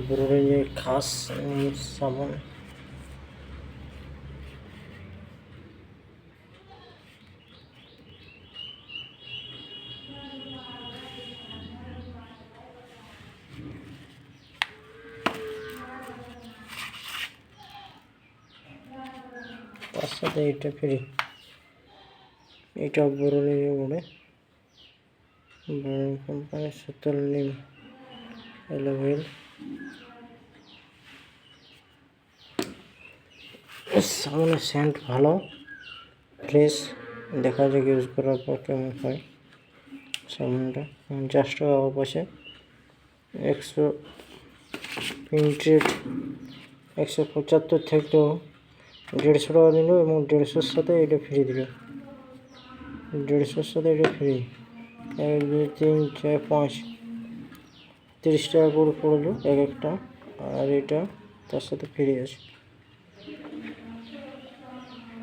ব্রোরের খাস সাবান। তার সাথে এটা ফ্রি, এটা ব্রোরের বলে কোম্পানি সুতল নিম অ্যালোভেল। সামনে সেন্ট ভালো, ফ্রেশ, দেখা যাক ইউজ করার পর কেমন হয়। সাবানটা 50 টাকা অফ আছে, 100 প্রিন্টেড 175 থেকেও 150 টাকা দিল এবং 150-র সাথে এটা ফ্রি দিল। 150-র সাথে এটা ফ্রি, 1 2 3 4 5 30 টাকা করে পড়লো এক একটা, আর এটা তার সাথে ফ্রি আছে।